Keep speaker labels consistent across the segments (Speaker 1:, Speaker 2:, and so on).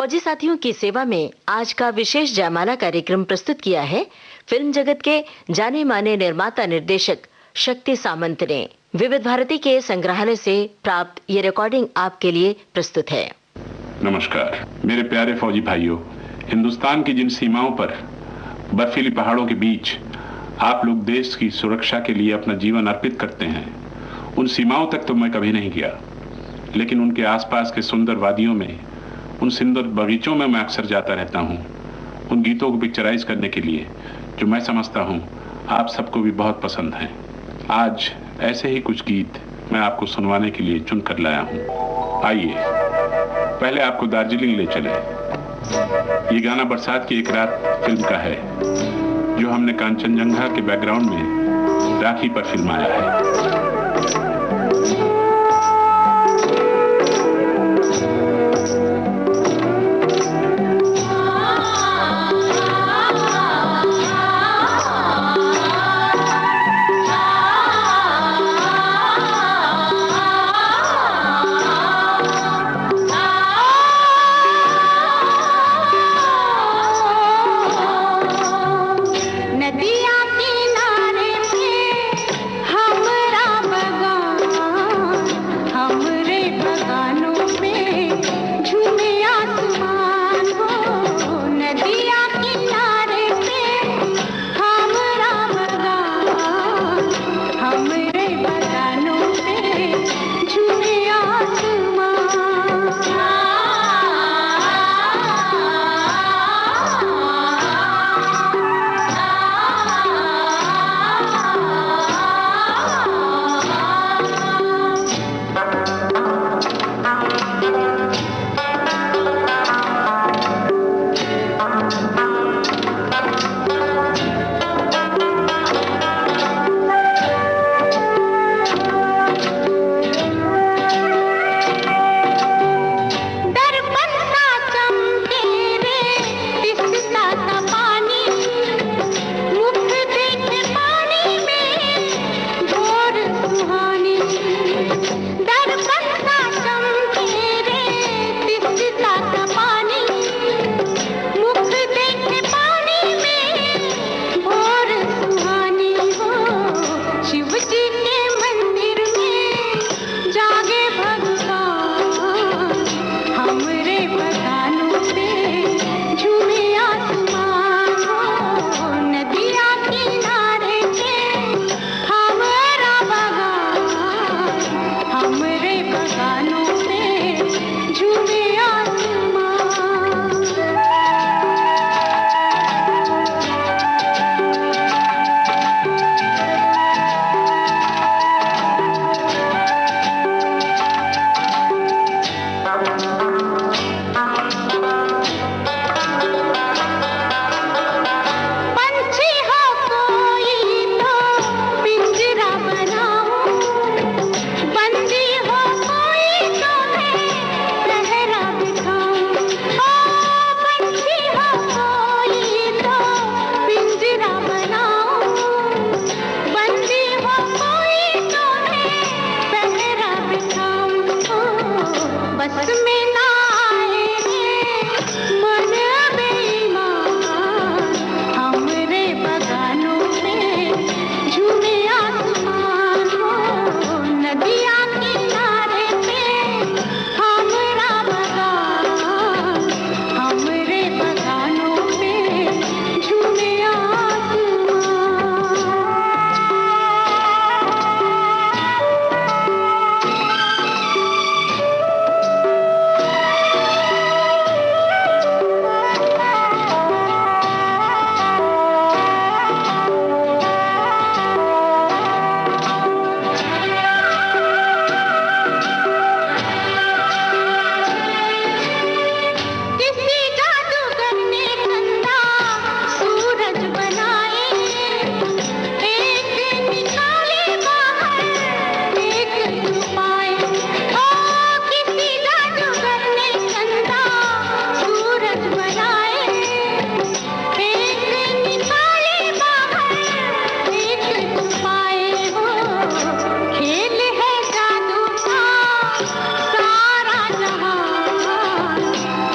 Speaker 1: फौजी साथियों की सेवा में आज का विशेष जयमाला कार्यक्रम प्रस्तुत किया है फिल्म जगत के जाने माने निर्माता निर्देशक शक्ति सामंत ने। विविध भारती के संग्रहालय से प्राप्त ये रिकॉर्डिंग आपके लिए प्रस्तुत है।
Speaker 2: नमस्कार मेरे प्यारे फौजी भाइयों, हिंदुस्तान की जिन सीमाओं पर बर्फीली पहाड़ों के बीच आप लोग देश की सुरक्षा के लिए अपना जीवन अर्पित करते हैं, उन सीमाओं तक तो मैं कभी नहीं गया, लेकिन उनके आसपास के सुंदर वादियों में, उन सुंदर बगीचों में मैं अक्सर जाता रहता हूँ, उन गीतों को पिक्चराइज करने के लिए जो मैं समझता हूँ आप सबको भी बहुत पसंद हैं। आज ऐसे ही कुछ गीत मैं आपको सुनवाने के लिए चुन कर लाया हूँ। आइए पहले आपको दार्जिलिंग ले चले। ये गाना बरसात की एक रात फिल्म का है, जो हमने कांचनजंगा के बैकग्राउंड में राखी पर फिल्माया है।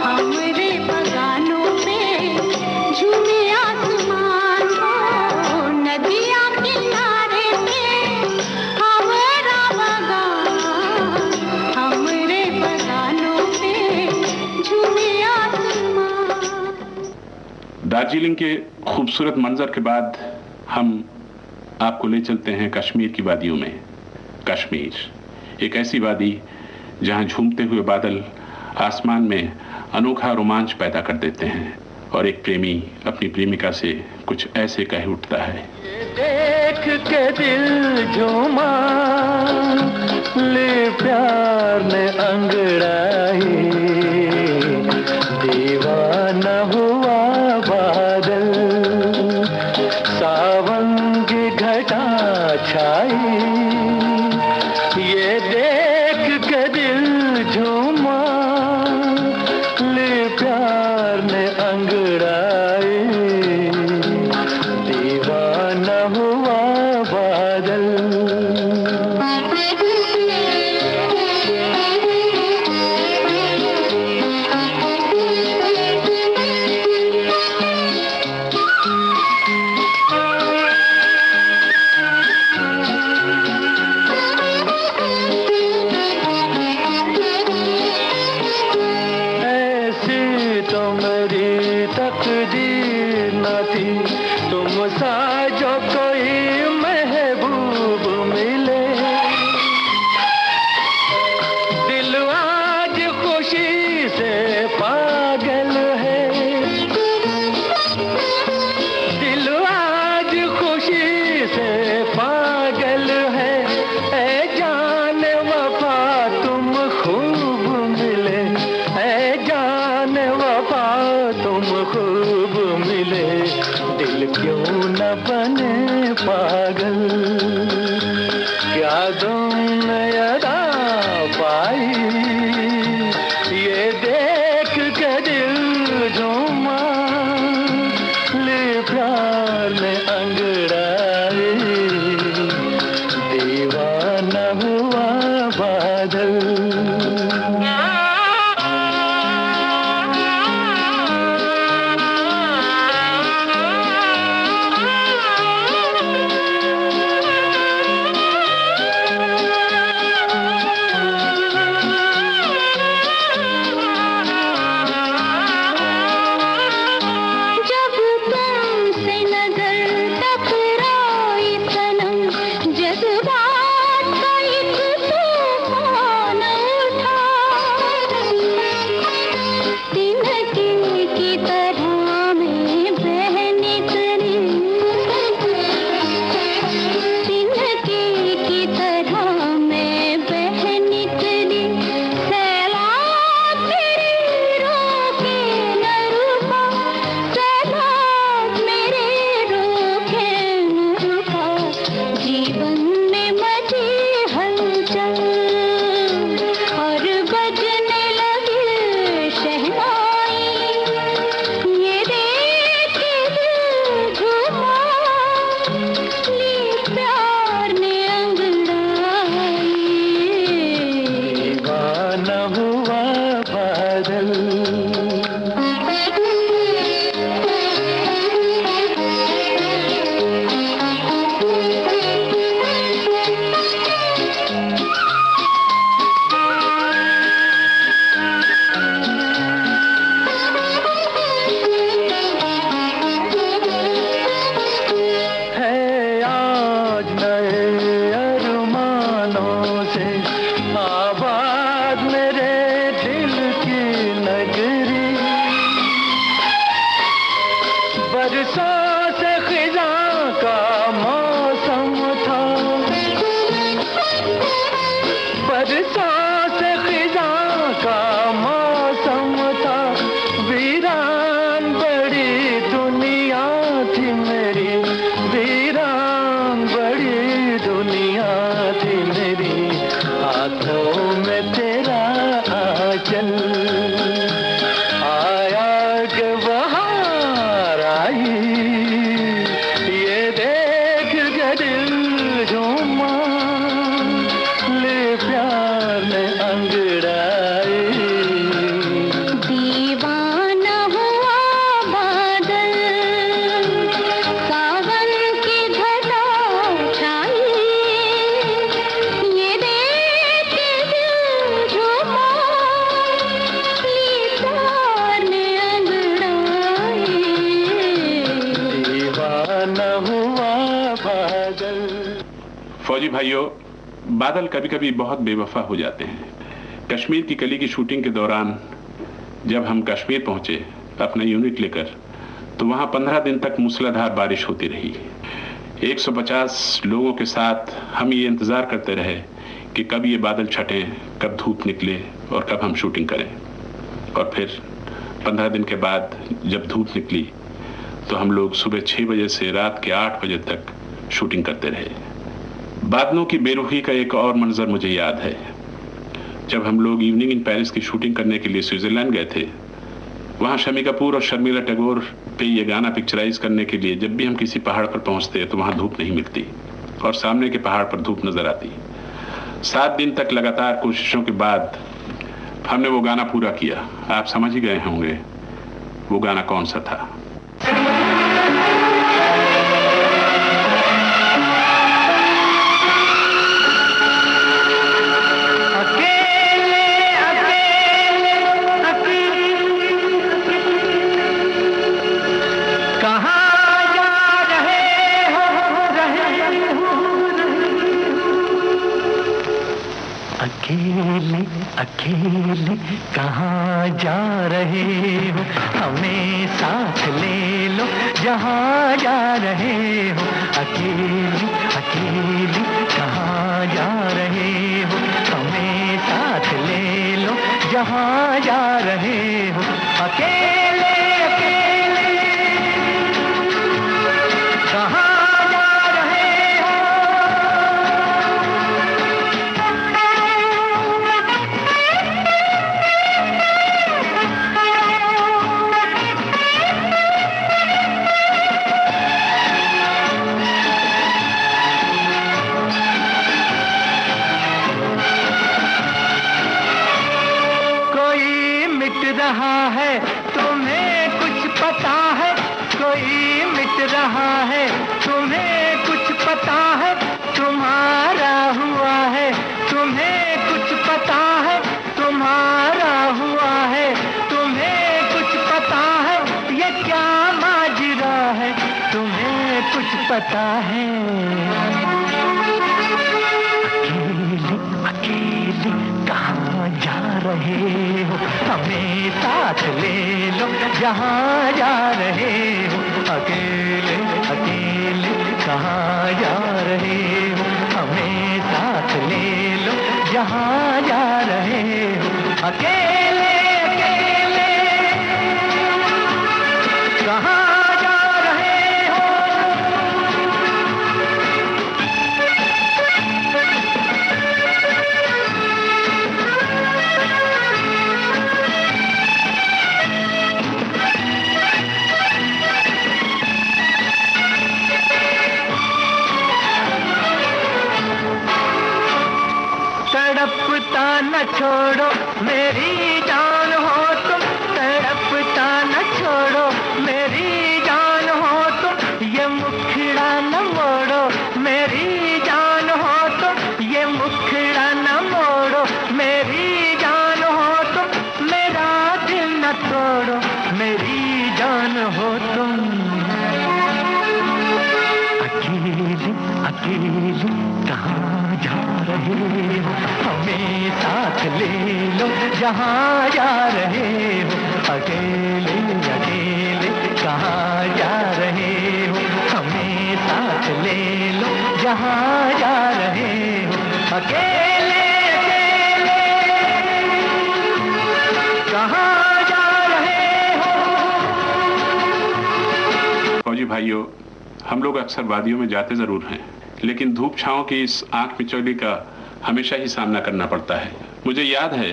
Speaker 3: हमरे
Speaker 2: दार्जिलिंग के खूबसूरत मंजर के बाद हम आपको ले चलते हैं कश्मीर की वादियों में। कश्मीर एक ऐसी वादी जहां झूमते हुए बादल आसमान में अनोखा रोमांच पैदा कर देते हैं और एक प्रेमी अपनी प्रेमिका से कुछ ऐसे कह उठता है।
Speaker 3: देख के दिल झूमा, ले प्यार ने अंगड़ाई, दीवाना हुआ बादल, सावन की घटा छाई, ये देख के दिल झूमा, ले प्यार ने अंगड़ाई, दीवाना हुआ बादल। तकदीर न थी तुम सा जो कोई महबूब मिले, दिल आज खुशी से पागल है, दिल आज खुशी से पागल है, ऐ जान वफा तुम खूब मिले, ऐ जान वफा तुम खूब मिले, दिल क्यों न बने पागल, क्या तुमने अदा पाई, ये देख के दिल झूमा, ले प्यार ने अंगड़ाई, दीवाना हुआ बादल। बरसों से खिज़ां का मौसम था, बरसों से खिज़ां का मौसम था, वीरान बड़ी दुनिया थी मेरी, वीरान बड़ी दुनिया थी मेरी, हाथों में तेरा आंचल आया के बहार आई, ये देख के दिल झूमा, ले प्यार ने अंगड़ाई,
Speaker 4: दीवाना हुआ बादल, सावन की घटा छाई, ये देख के दिल झूमा, ले प्यार ने अंगड़ाई,
Speaker 2: फौजी भाइयों, बादल कभी कभी बहुत बेवफा हो जाते हैं। कश्मीर की कली की शूटिंग के दौरान जब हम कश्मीर पहुंचे अपना यूनिट लेकर, तो वहां 15 दिन तक मूसलाधार बारिश होती रही। 150 लोगों के साथ हम ये इंतजार करते रहे कि कब ये बादल छटें, कब धूप निकले और कब हम शूटिंग करें। और फिर 15 दिन के बाद जब धूप निकली तो हम लोग सुबह 6 बजे से रात के 8 बजे तक शूटिंग करते रहे। बादलों की बेरुखी का एक और मंजर मुझे याद है। जब हम लोग इवनिंग इन पेरिस की शूटिंग करने के लिए स्विट्जरलैंड गए थे, वहाँ शम्मी कपूर और शर्मिला टैगोर पे ये गाना पिक्चराइज करने के लिए जब भी हम किसी पहाड़ पर पहुँचते तो वहाँ धूप नहीं मिलती और सामने के पहाड़ पर धूप नजर आती। 7 दिन तक लगातार कोशिशों के बाद हमने वो गाना पूरा किया। आप समझ ही गए होंगे वो गाना कौन सा था।
Speaker 3: अकेले अकेले कहाँ जा रहे हो, हमें साथ ले लो जहाँ जा रहे हो। अकेले अकेले कहाँ जा रहे हो, हमें साथ ले लो जहाँ जा रहे हो। अकेले अकेले कहाँ रहा है, तुम्हें कुछ पता है, कोई मिट रहा है, तुम्हें कुछ पता है, तुम्हारा हुआ है, तुम्हें कुछ पता है, तुम्हारा हुआ है, तुम्हें कुछ पता है, ये क्या माजरा है, तुम्हें कुछ पता है। अकेले अकेले कहाँ जा रहे हो, हमें साथ ले लो जहाँ जा रहे हो। अकेले अकेले कहाँ जा रहे हो, हमें साथ ले लो जहाँ जा रहे हो। अकेले अकेले कहाँ जा रहे हो। तड़पता न छोड़ो मेरी जान हो तुम, तड़पता न छोड़ो मेरी जान हो तुम, ये मुखड़ा न मोड़ो मेरी जान हो तुम, ये मुखड़ा न मोड़ो मेरी जान हो तुम, मेरा दिल न तोड़ो मेरी जान हो तुम। अकेले अकेले कहाँ जा रहे हो, हमें साथ ले लो जहाँ जा रहे हो। अकेले अकेले कहाँ जा रहे हो, हमें साथ ले लो जहाँ जा रहे हो। अकेले अकेले कहाँ जा रहे हो।
Speaker 2: फौजी भाइयों, हम लोग अक्सर वादियों में जाते जरूर हैं, लेकिन धूप छांव की इस आंख मिचौली का हमेशा ही सामना करना पड़ता है। मुझे याद है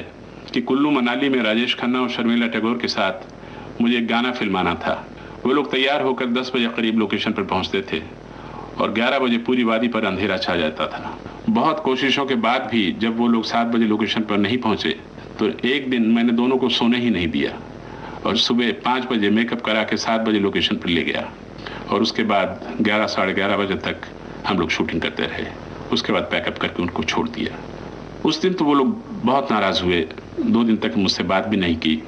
Speaker 2: कि कुल्लू मनाली में राजेश खन्ना और शर्मिला टैगोर के साथ मुझे एक गाना फिल्माना था। वो लोग तैयार होकर 10 बजे करीब लोकेशन पर पहुंचते थे और 11 बजे पूरी वादी पर अंधेरा छा जाता था। बहुत कोशिशों के बाद भी जब वो लोग 7 बजे लोकेशन पर नहीं पहुंचे तो एक दिन मैंने दोनों को सोने ही नहीं दिया और सुबह 5 बजे मेकअप करा के 7 बजे लोकेशन पर ले गया और उसके बाद 11 साढ़े 11 बजे तक हम लोग शूटिंग करते रहे। उसके बाद पैकअप करके उनको छोड़ दिया। उस दिन तो वो लोग बहुत नाराज हुए, 2 दिन तक मुझसे बात भी नहीं की,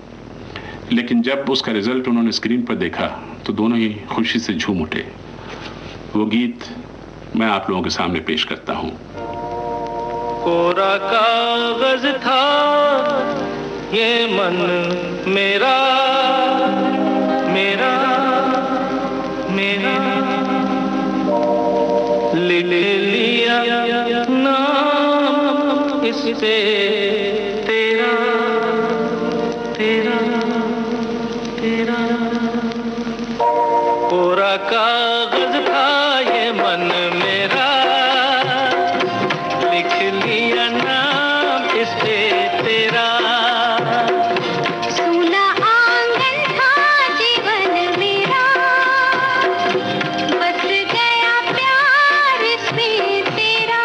Speaker 2: लेकिन जब उसका रिजल्ट उन्होंने स्क्रीन पर देखा तो दोनों ही खुशी से झूम उठे। वो गीत मैं आप लोगों के सामने पेश करता हूं।
Speaker 3: कोरा कागज था ये मन मेरा, मेरा मेरा, लिख लिया नाम इस पे तेरा, तेरा तेरा। कोरा कागज था ये मन मेरा, लिख लिया नाम इस पे तेरा।
Speaker 4: सूना आंगन था जीवन मेरा, बस गया प्यार इसमें तेरा।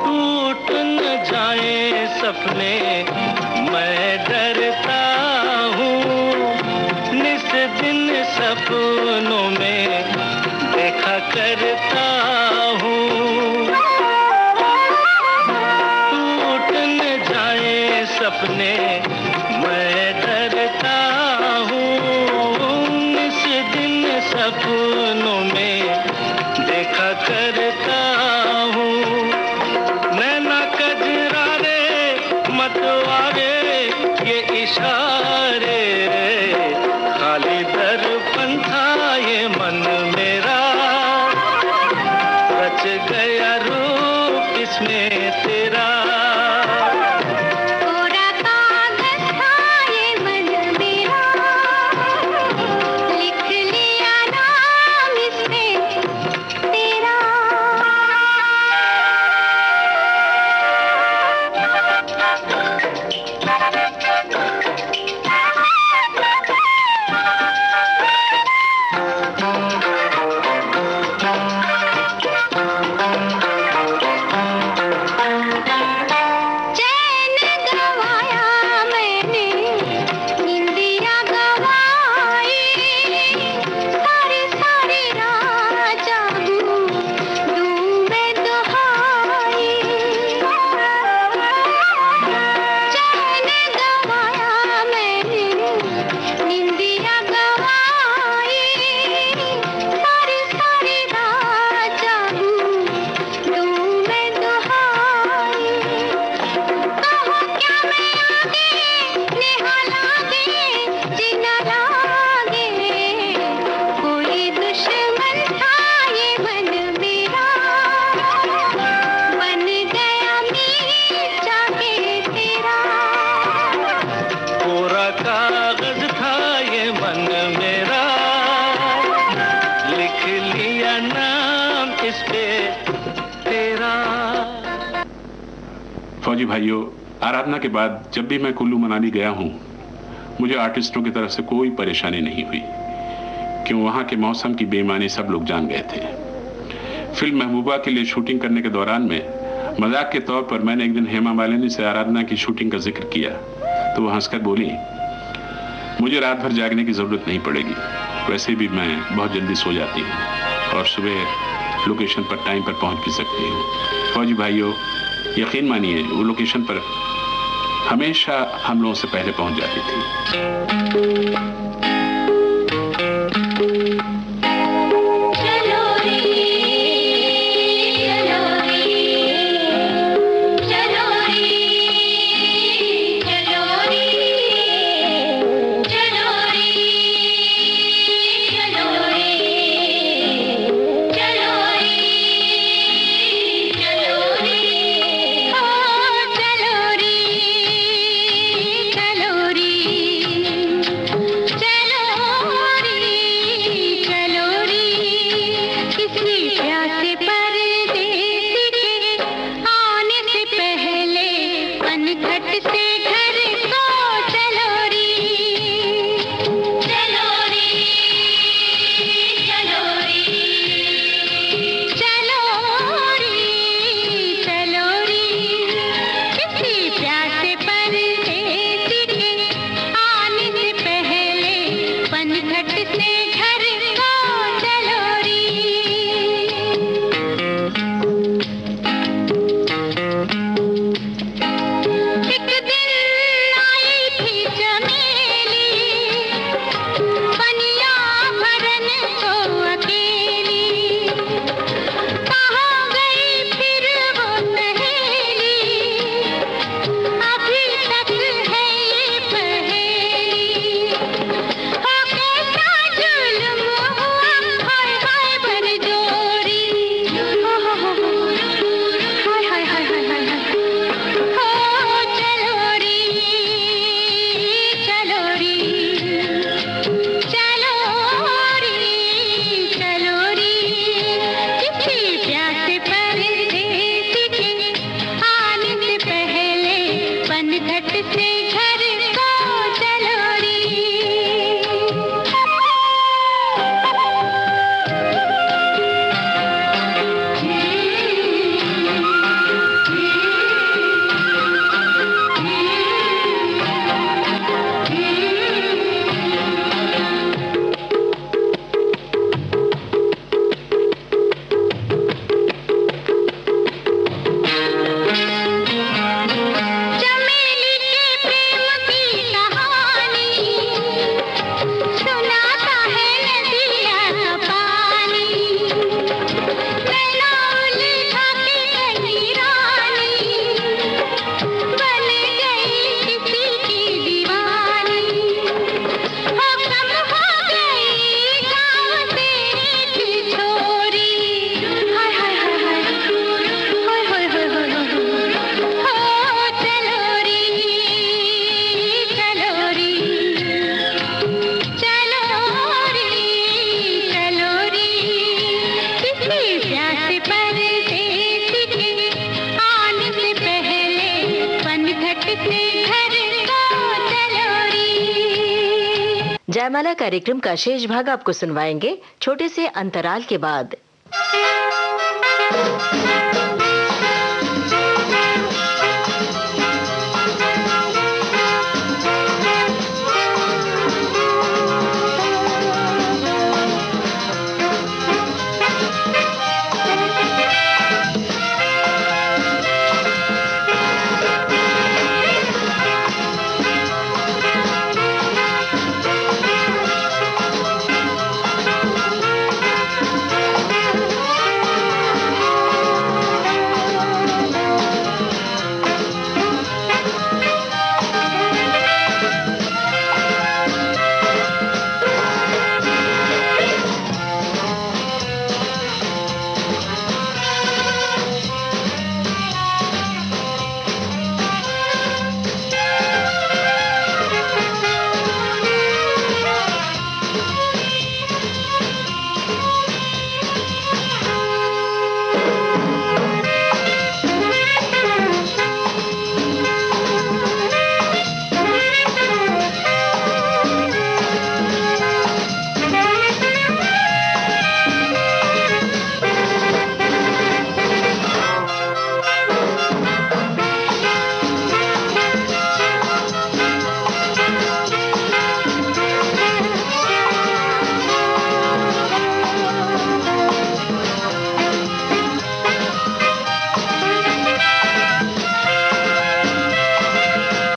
Speaker 3: टूट न जाए सपने मैं डरता हूँ, निस दिन सपनों में देखा करता हूँ। टूट न जाए सपने मैं डरता हूँ, निस दिन सपनों में देखा करता हूँ। नैना कजरारे मतवारे ये इशारे, खाली दर्पण था ये मन मेरा, रच गया रूप इसमें तेरा।
Speaker 4: कोरा कागज था ये मन मेरा, लिख लिया नाम इसमें तेरा। चैन गवाया मैंने, निंदिया गवाई, सारी सारी रात जागूं दूं मैं दुहाई। चैन गवाया मैंने, निंदिया गवाई, सारी सारी रात जागूं दूं मैं दुहाई। कहो क्या मैं आगे नेहा लागे जीना लागे, कोई दुश्मन था ये मन मेरा, बन गया मीत जाके तेरा।
Speaker 3: कोरा कागज था ये मन मेरा, लिख लिया नाम इस पे तेरा।
Speaker 2: फौजी भाइयों, आराधना के बाद जब भी मैं कुल्लू मनाली गया हूं, मुझे आर्टिस्टों की तरफ से कोई परेशानी नहीं हुई, क्यों वहां के मौसम की बेईमानी सब लोग जान गए थे। फिल्म महबूबा के लिए शूटिंग करने के दौरान में मजाक के तौर पर मैंने एक दिन हेमा मालिनी से आराधना की शूटिंग का जिक्र किया, तो वो हंसकर बोली, मुझे रात भर जागने की जरूरत नहीं पड़ेगी, वैसे भी मैं बहुत जल्दी सो जाती हूँ और सुबह लोकेशन पर टाइम पर पहुंच भी सकती हूँ। फौजी भाइयों, यकीन मानिए वो लोकेशन पर हमेशा हम लोगों से पहले पहुंच जाती थी।
Speaker 4: चलो रे चलो रे चलो रे चलो रे चलो रे चलो रे चलो रे चलो रे ओ चलो रे चलो रे थी प्यास परदेसी के आने से पहले पनघट से घर को चलोरी।
Speaker 1: जयमाला कार्यक्रम का शेष भाग आपको सुनवाएंगे छोटे से अंतराल के बाद।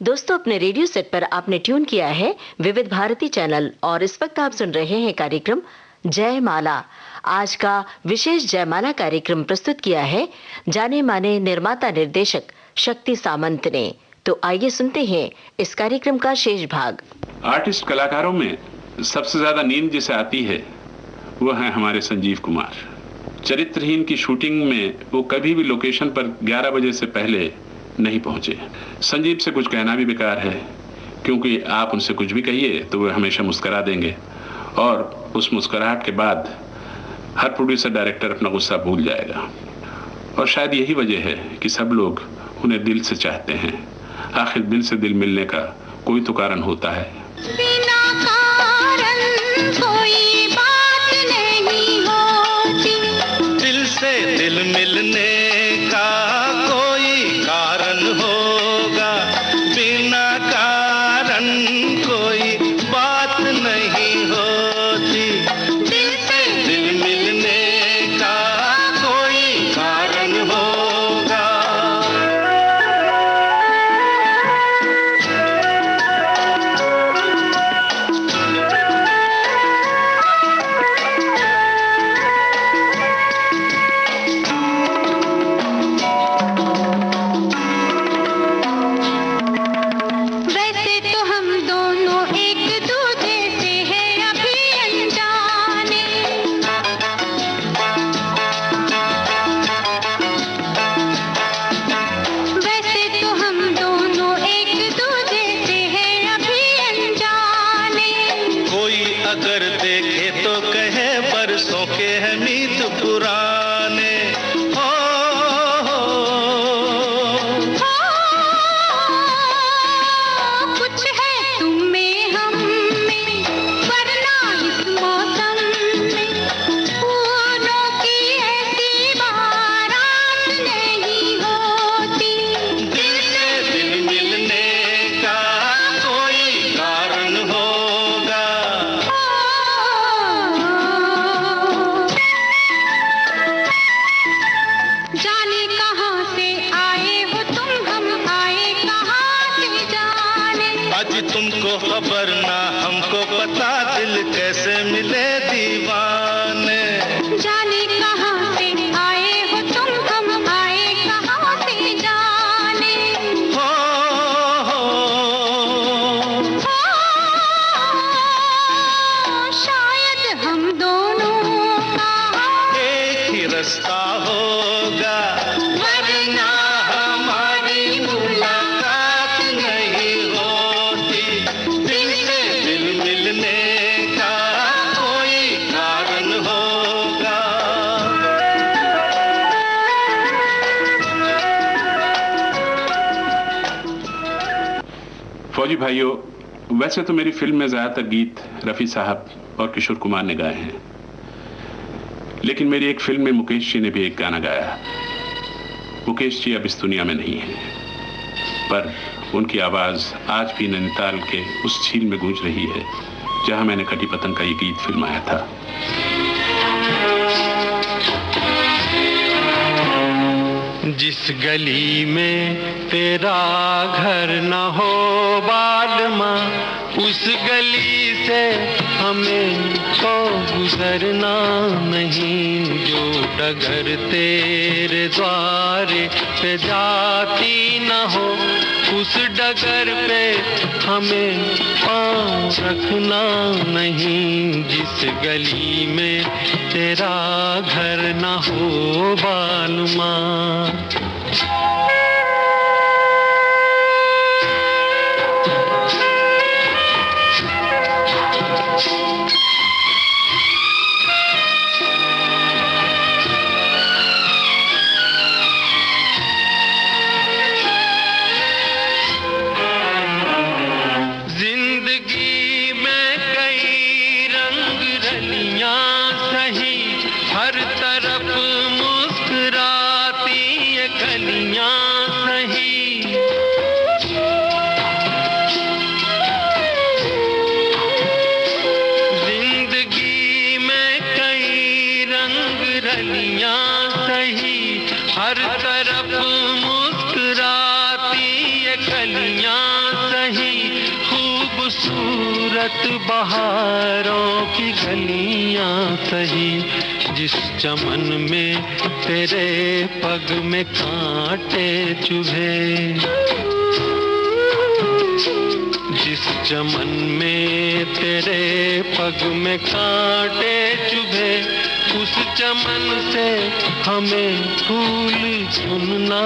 Speaker 1: दोस्तों, अपने रेडियो सेट पर आपने ट्यून किया है विविध भारती चैनल और इस वक्त आप सुन रहे हैं कार्यक्रम जयमाला। आज का विशेष जयमाला कार्यक्रम प्रस्तुत किया है जाने माने निर्माता निर्देशक शक्ति सामंत ने। तो आइए सुनते हैं इस कार्यक्रम का शेष भाग।
Speaker 2: आर्टिस्ट कलाकारों में सबसे ज्यादा नींद जिसे आती है वो है हमारे संजीव कुमार। चरित्रहीन की शूटिंग में वो कभी भी लोकेशन पर 11 बजे से पहले नहीं पहुंचे। संजीव से कुछ कहना भी बेकार है, क्योंकि आप उनसे कुछ भी कहिए तो वे हमेशा मुस्करा देंगे और उस मुस्कुराहट के बाद हर प्रोड्यूसर डायरेक्टर अपना गुस्सा भूल जाएगा। और शायद यही वजह है कि सब लोग उन्हें दिल से चाहते हैं। आखिर दिल से दिल मिलने का कोई तो कारण होता है।
Speaker 4: बिना कारण कोई बात नहीं होती।
Speaker 3: दिल से दिल मिलने का कोई कारण होगा, बिना कारण कोई बात नहीं होती। दिल से दिल मिलने का कोई कारण होगा।
Speaker 4: वैसे तो हम दोनों एक दूसरे से हैं अभी अनजाने। वैसे तो हम दोनों एक दूसरे से हैं अभी अनजाने।
Speaker 3: कोई अगर देखे तो कहे बरसों के हैं मीत पुराने। हो,
Speaker 4: कुछ है तुम में हम में, वरना इस मौसम में फूलों की ऐसी बारात नहीं होती।
Speaker 3: दिल से दिल मिलने का कोई कारण होगा।
Speaker 4: जाने कहाँ से आए हो तुम, हम आए कहाँ से जाने।
Speaker 3: आज तुमको खबर ना हमको पता, दिल कैसे मिले दीवाने।
Speaker 4: जाने कहाँ से आए हो तुम, हम आए कहाँ से जाने।
Speaker 3: हो,
Speaker 4: शायद हम दोनों का
Speaker 3: एक ही रास्ता होगा, वरना हमारी मुलाकात नहीं होती। दिल से दिल मिलने का कोई कारण होगा।
Speaker 2: फौजी भाइयों, वैसे तो मेरी फिल्म में ज्यादातर गीत रफी साहब और किशोर कुमार ने गाए हैं, लेकिन मेरी एक फिल्म में मुकेश जी ने भी एक गाना गाया। मुकेश जी अब इस दुनिया में नहीं है, पर उनकी आवाज आज भी नैनीताल के उस झील में गूंज रही है जहां मैंने कटी पतंग का ये गीत फिल्माया था।
Speaker 3: जिस गली में तेरा घर न हो बालमा, उस गली से हमें तो गुजरना नहीं। जो डगर तेरे द्वारे पे जाती न हो, उस डगर पे हमें पाँव रखना नहीं। जिस गली में तेरा घर न हो बालमा। बहारों की गलियां सही, जिस चमन में तेरे पग में कांटे चुभे। जिस चमन में तेरे पग में कांटे चुभे, उस चमन से हमें फूल चुनना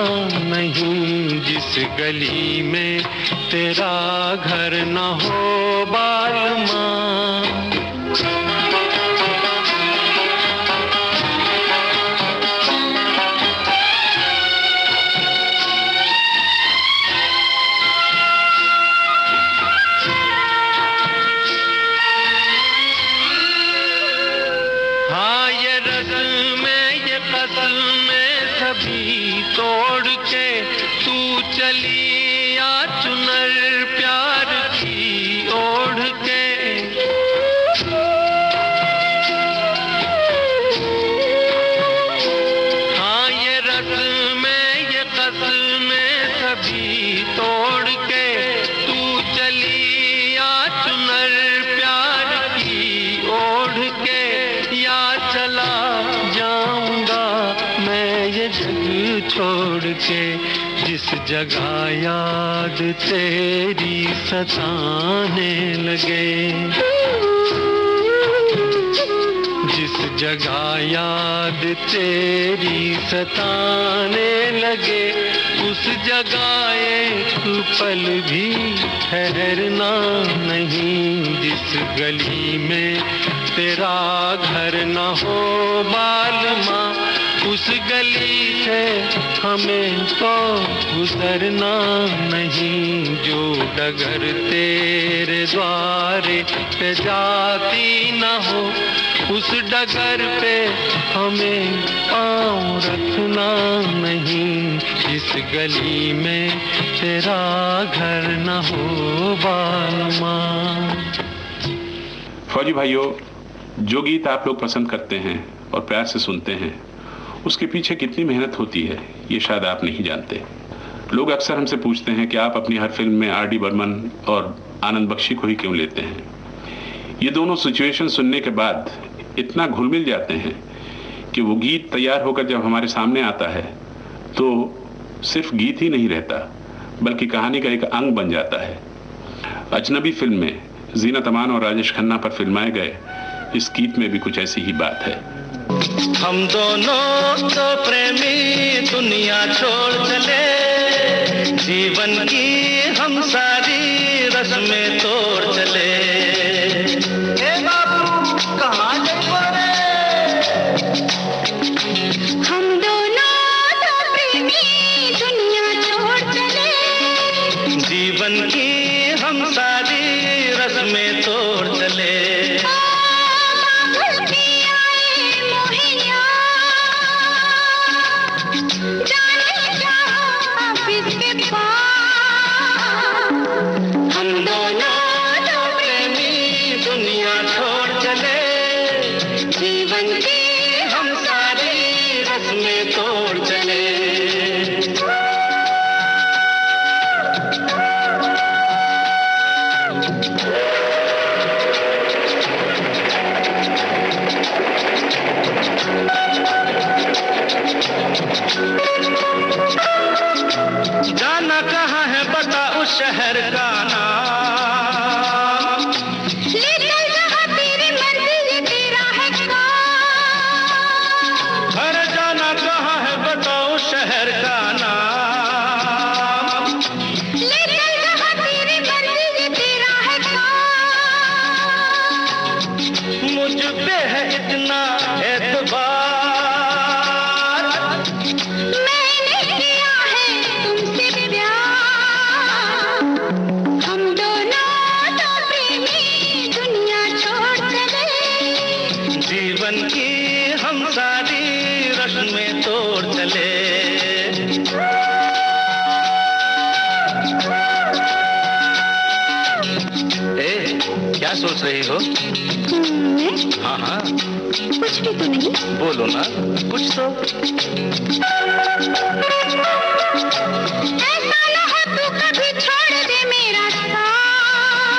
Speaker 3: नहीं। जिस गली में तेरा घर न हो बालमा। तोड़ के तू चली आ चुनर प्यार की ओढ़ के। हाँ ये रस्म में ये कसमें सभी तोड़ के तू चली आ चुनर प्यार की ओढ़ के। या चला जाऊंगा मैं ये जग छोड़ के, जिस जगह याद तेरी सताने लगे। जिस जगह याद तेरी सताने लगे, उस जगह एक पल भी ठहरना नहीं। जिस गली में तेरा घर न हो बालमा, उस गली से हमें तो गुजरना नहीं। जो डगर तेरे द्वारे पे जाती न हो, उस डगर पे हमें पाँव रखना नहीं। इस गली में तेरा घर न हो बालमा।
Speaker 2: फौजी भाइयों, जो गीत आप लोग पसंद करते हैं और प्यार से सुनते हैं, उसके पीछे कितनी मेहनत होती है ये शायद आप नहीं जानते। लोग अक्सर हमसे पूछते हैं कि आप अपनी हर फिल्म में आर डी बर्मन और आनंद बख्शी को ही क्यों लेते हैं। ये दोनों सिचुएशन सुनने के बाद इतना घुल मिल जाते हैं कि वो गीत तैयार होकर जब हमारे सामने आता है तो सिर्फ गीत ही नहीं रहता, बल्कि कहानी का एक अंग बन जाता है। अजनबी फिल्म में जीनत अमान और राजेश खन्ना पर फिल्माए गए इस गीत में भी कुछ ऐसी ही बात है।
Speaker 5: हम दोनों तो प्रेमी दुनिया छोड़ चले, जीवन की हम सारी रस्में तोड़ चले। ए बाबू कहाँ जाए?
Speaker 4: हम दोनों तो प्रेमी दुनिया छोड़ चले,
Speaker 5: जीवन की हम में तोड़ चले। क्या सोच रही हो? हाँ हाँ,
Speaker 4: कुछ भी तो नहीं।
Speaker 5: बोलो ना कुछ तो।
Speaker 4: ऐसा ना हो तू कभी छोड़ दे मेरा साथ,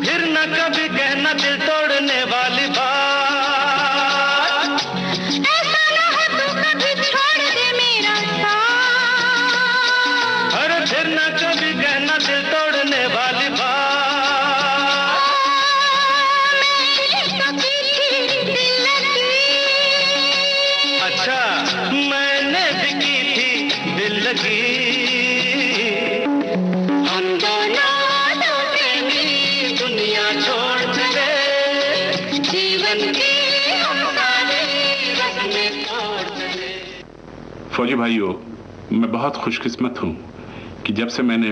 Speaker 5: फिर न कभी कहना दिल तोड़ने वाली बात।
Speaker 4: ऐसा ना हो तू कभी छोड़ दे मेरा साथ,
Speaker 5: अरे फिर न कभी कहना दिल तोड़ने वाली बात। अच्छा, मैंने भी की थी दिल लगी। हम दोनों दो प्रेमी दुनिया छोड़ चले, जीवन की हम सारी रस्में तोड़ चले।
Speaker 2: फौजी भाइयों, मैं बहुत खुशकिस्मत हूँ कि जब से मैंने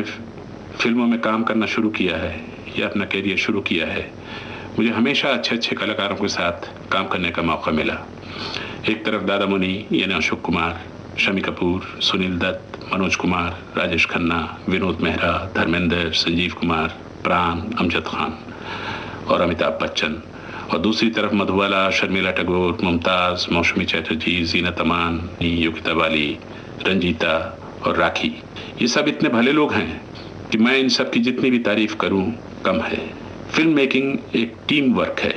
Speaker 2: फिल्मों में काम करना शुरू किया है या अपना कैरियर शुरू किया है, मुझे हमेशा अच्छे अच्छे कलाकारों के साथ काम करने का मौका मिला। एक तरफ दादा मुनि यानी अशोक कुमार, शमी कपूर, सुनील दत्त, मनोज कुमार, राजेश खन्ना, विनोद मेहरा, धर्मेंद्र, संजीव कुमार, प्राण, अमजद खान और अमिताभ बच्चन, और दूसरी तरफ मधुबाला, शर्मिला टैगोर, मुमताज, मौसमी चैटर्जी, जीनत अमान, योगिता बाली, रंजीता और राखी। ये सब इतने भले लोग हैं कि मैं इन सब की जितनी भी तारीफ करूं कम है। फिल्म मेकिंग एक टीम वर्क है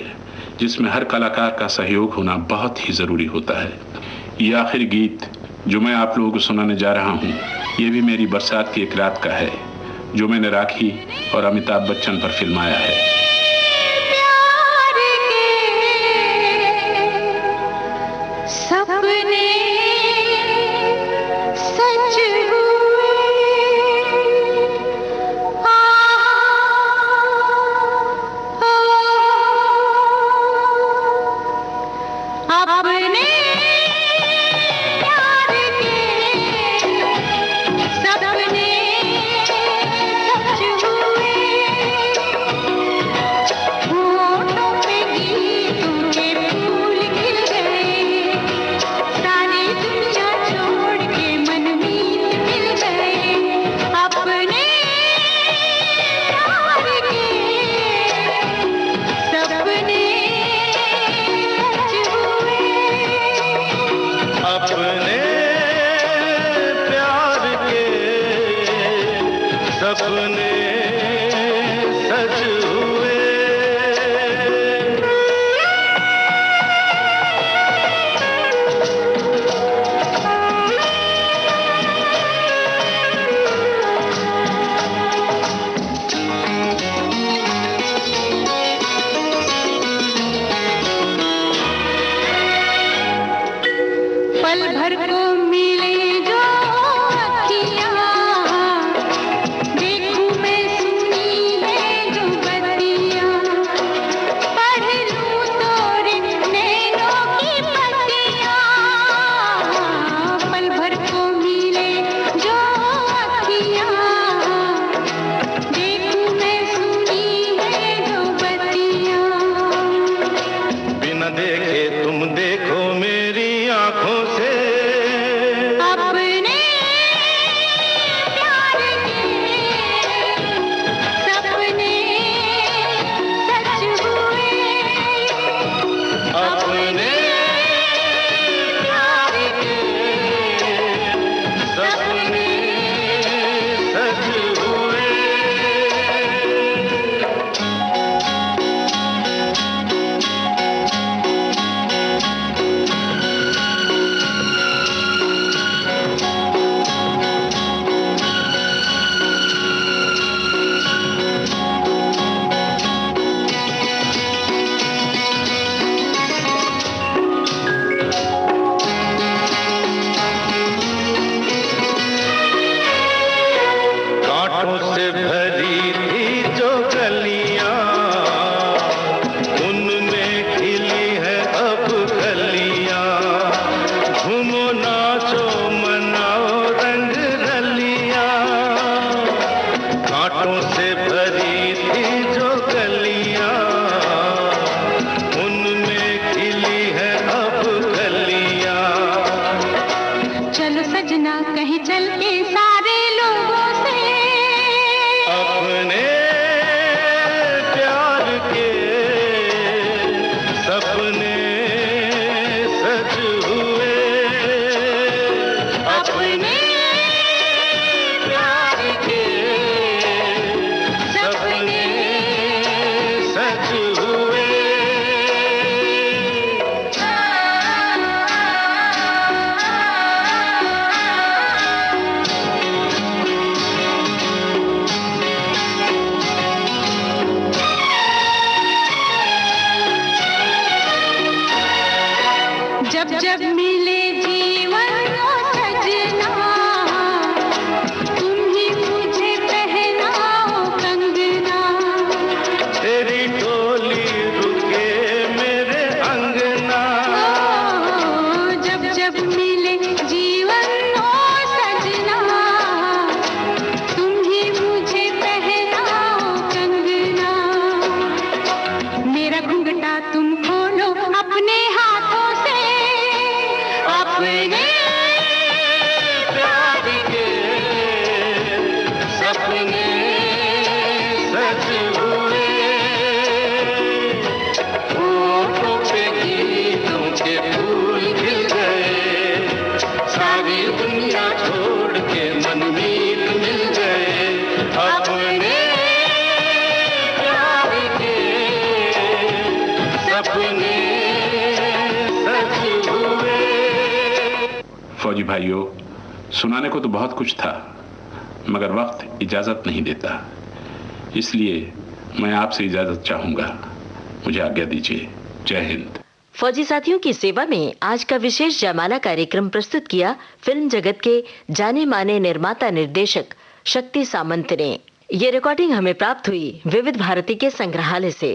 Speaker 2: जिसमें हर कलाकार का सहयोग होना बहुत ही जरूरी होता है। ये आखिरी गीत जो मैं आप लोगों को सुनाने जा रहा हूँ, ये भी मेरी बरसात की एक रात का है जो मैंने राखी और अमिताभ बच्चन पर फिल्माया है।
Speaker 4: सपने सच हुए, अपने प्यार के सपने सच हुए, होठों पे गीतों के फूल खिल गए, सारी दुनिया छोड़ के मनमीत मिल गए, अपने प्यार के सपने सच हुए।
Speaker 5: अपने प्यार के सपने सच हुए।
Speaker 4: पल भर को मिले जो अखियाँ, देखूं मैं सुनी है जो बत्तियाँ, पढ़ लूं तोरे नैनों की पत्तियाँ। पल भर को मिले जो अखियाँ, देखूं मैं सुनी है जो बत्तियाँ।
Speaker 5: बिना देखे तुम देखो मेरी आंखों से,
Speaker 4: जब मिले जीवन को सजना, तुम ही मुझे पहनाओ कंगना।
Speaker 5: तेरी डोली रुके मेरे अंगना।
Speaker 4: जब जब मिले जीवन को सजना, तुम ही मुझे पहनाओ कंगना। मेरा घुंघटा तुम खोलो अपने हाथों से, अपने
Speaker 5: प्यार के सपने सच हुए। होठों पे गीतों के फूल खिल गए। सारी दुनिया छोड़ के मनमीत मिल गए। अपने प्यार के सपने सच हुए।
Speaker 2: फौजी भाइयों, सुनाने को तो बहुत कुछ था, मगर वक्त इजाजत नहीं देता, इसलिए मैं आपसे इजाजत चाहूंगा। मुझे आज्ञा दीजिए। जय हिंद।
Speaker 1: फौजी साथियों की सेवा में आज का विशेष जयमाला कार्यक्रम प्रस्तुत किया फिल्म जगत के जाने माने निर्माता निर्देशक शक्ति सामंत ने। ये रिकॉर्डिंग हमें प्राप्त हुई विविध भारती के संग्रहालय से।